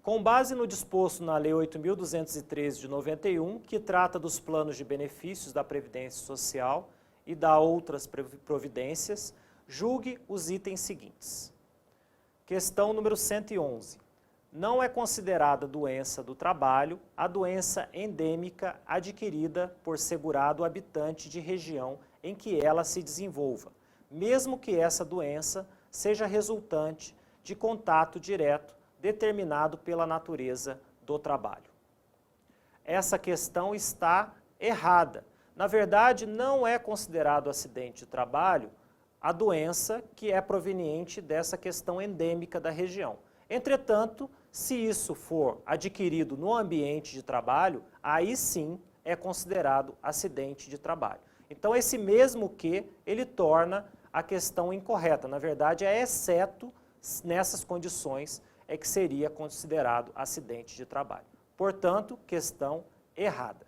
Com base no disposto na Lei 8.213 de 91, que trata dos planos de benefícios da Previdência Social e da outras providências, julgue os itens seguintes. Questão número 111. Não é considerada doença do trabalho a doença endêmica adquirida por segurado habitante de região em que ela se desenvolva, mesmo que essa doença seja resultante de contato direto determinado pela natureza do trabalho. Essa questão está errada. Na verdade, não é considerado acidente de trabalho a doença que é proveniente dessa questão endêmica da região. Entretanto, se isso for adquirido no ambiente de trabalho, aí sim é considerado acidente de trabalho. Então, esse mesmo que, ele torna a questão incorreta. Na verdade, é exceto nessas condições é que seria considerado acidente de trabalho. Portanto, questão errada.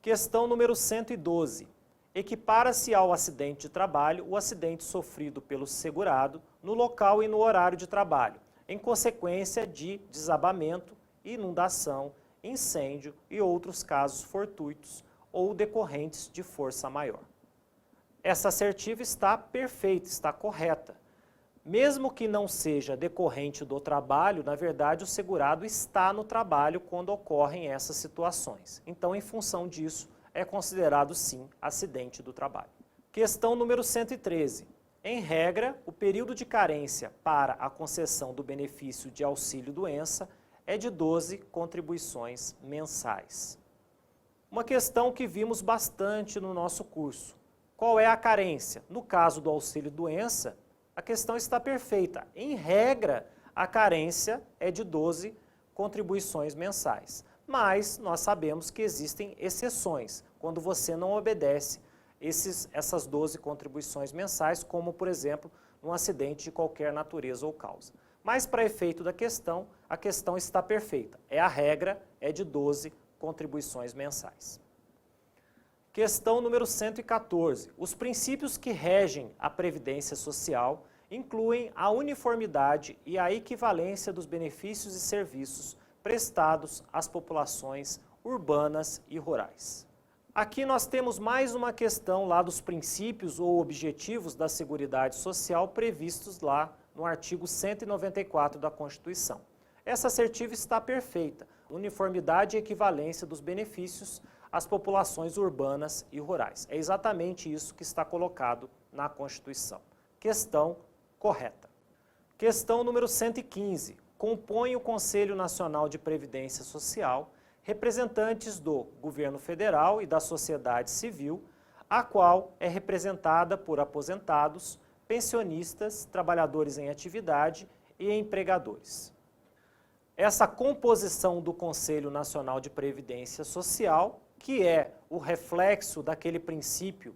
Questão número 112. Equipara-se ao acidente de trabalho o acidente sofrido pelo segurado no local e no horário de trabalho, em consequência de desabamento, inundação, incêndio e outros casos fortuitos ou decorrentes de força maior. Essa assertiva está perfeita, está correta. Mesmo que não seja decorrente do trabalho, na verdade o segurado está no trabalho quando ocorrem essas situações. Então, em função disso, é considerado sim acidente do trabalho. Questão número 113. Em regra, o período de carência para a concessão do benefício de auxílio-doença é de 12 contribuições mensais. Uma questão que vimos bastante no nosso curso. Qual é a carência? No caso do auxílio-doença, a questão está perfeita. Em regra, a carência é de 12 contribuições mensais. Mas nós sabemos que existem exceções, quando você não obedece essas 12 contribuições mensais, como, por exemplo, num acidente de qualquer natureza ou causa. Mas, para efeito da questão, a questão está perfeita. A regra é de 12 contribuições mensais. Questão número 114. Os princípios que regem a Previdência Social incluem a uniformidade e a equivalência dos benefícios e serviços prestados às populações urbanas e rurais. Aqui nós temos mais uma questão lá dos princípios ou objetivos da Seguridade Social previstos lá no artigo 194 da Constituição. Essa assertiva está perfeita. Uniformidade e equivalência dos benefícios às populações urbanas e rurais. É exatamente isso que está colocado na Constituição. Questão correta. Questão número 115. Compõe o Conselho Nacional de Previdência Social representantes do governo federal e da sociedade civil, a qual é representada por aposentados, pensionistas, trabalhadores em atividade e empregadores. Essa composição do Conselho Nacional de Previdência Social, que é o reflexo daquele princípio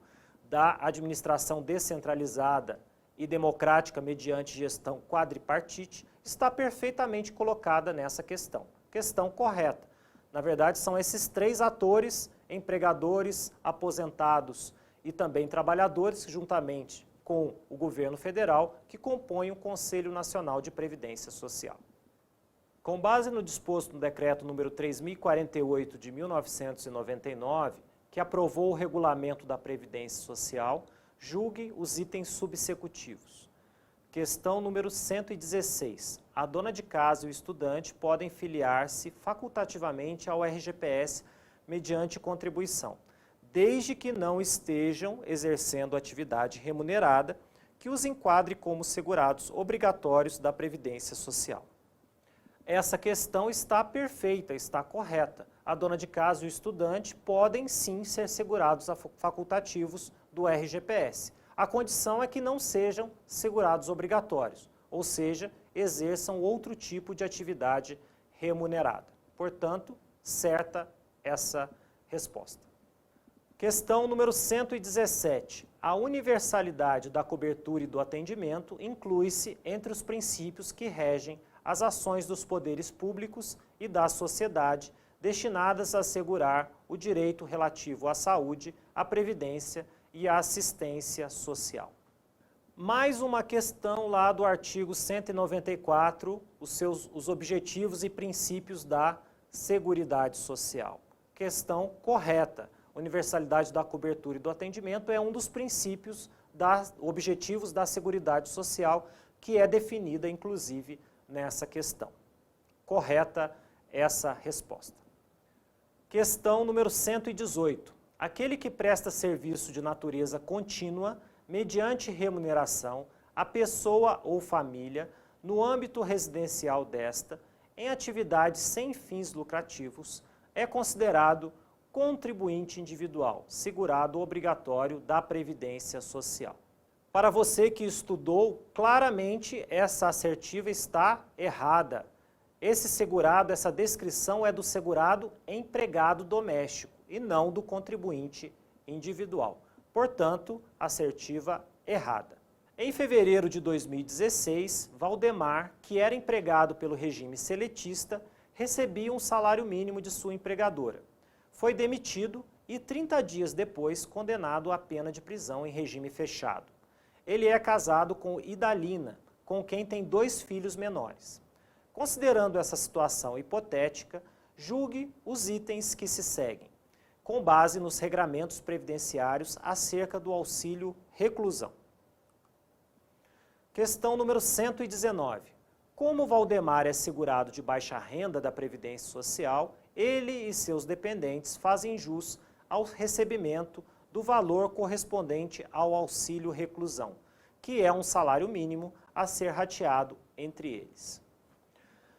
da administração descentralizada e democrática mediante gestão quadripartite, está perfeitamente colocada nessa questão. Questão correta. Na verdade, são esses três atores, empregadores, aposentados e também trabalhadores, juntamente com o governo federal, que compõem o Conselho Nacional de Previdência Social. Com base no disposto no decreto número 3048 de 1999, que aprovou o regulamento da Previdência Social, julgue os itens subsecutivos. Questão número 116. A dona de casa e o estudante podem filiar-se facultativamente ao RGPS mediante contribuição, desde que não estejam exercendo atividade remunerada que os enquadre como segurados obrigatórios da Previdência Social. Essa questão está perfeita, está correta. A dona de casa e o estudante podem sim ser segurados facultativos do RGPS. A condição é que não sejam segurados obrigatórios, ou seja, exerçam outro tipo de atividade remunerada. Portanto, certa essa resposta. Questão número 117. A universalidade da cobertura e do atendimento inclui-se entre os princípios que regem as ações dos poderes públicos e da sociedade destinadas a assegurar o direito relativo à saúde, à previdência e à assistência social. Mais uma questão lá do artigo 194, os objetivos e princípios da Seguridade Social. Questão correta. Universalidade da cobertura e do atendimento é um dos princípios, objetivos da Seguridade Social, que é definida, inclusive, nessa questão. Correta essa resposta. Questão número 118. Aquele que presta serviço de natureza contínua, mediante remuneração, a pessoa ou família, no âmbito residencial desta, em atividades sem fins lucrativos, é considerado contribuinte individual, segurado obrigatório da Previdência Social. Para você que estudou, claramente essa assertiva está errada. Esse segurado, essa descrição é do segurado empregado doméstico e não do contribuinte individual. Portanto, assertiva errada. Em fevereiro de 2016, Valdemar, que era empregado pelo regime seletista, recebia um salário mínimo de sua empregadora. Foi demitido e 30 dias depois condenado à pena de prisão em regime fechado. Ele é casado com Idalina, com quem tem 2 filhos menores. Considerando essa situação hipotética, julgue os itens que se seguem, com base nos regramentos previdenciários acerca do auxílio reclusão. Questão número 119. Como Valdemar é segurado de baixa renda da Previdência Social, ele e seus dependentes fazem jus ao recebimento do valor correspondente ao auxílio reclusão, que é um salário mínimo a ser rateado entre eles.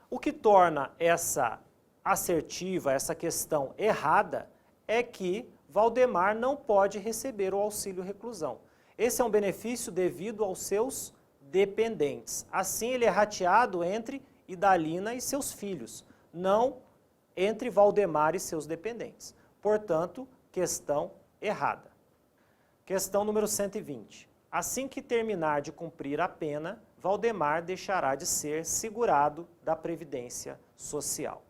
O que torna essa assertiva, essa questão errada, é que Valdemar não pode receber o auxílio reclusão. Esse é um benefício devido aos seus dependentes. Assim, ele é rateado entre Idalina e seus filhos, não entre Valdemar e seus dependentes. Portanto, questão errada. Questão número 120. Assim que terminar de cumprir a pena, Valdemar deixará de ser segurado da Previdência Social.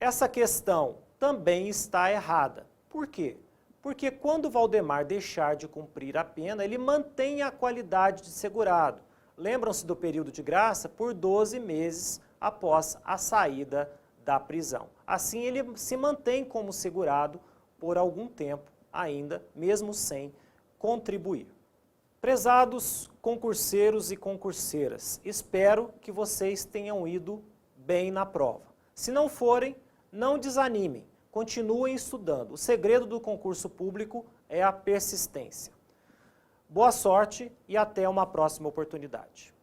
Essa questão também está errada. Por quê? Porque quando Valdemar deixar de cumprir a pena, ele mantém a qualidade de segurado. Lembram-se do período de graça? Por 12 meses após a saída da prisão. Assim, ele se mantém como segurado por algum tempo ainda, mesmo sem contribuir. Prezados concurseiros e concurseiras, espero que vocês tenham ido bem na prova. Se não forem, não desanimem, continuem estudando. O segredo do concurso público é a persistência. Boa sorte e até uma próxima oportunidade.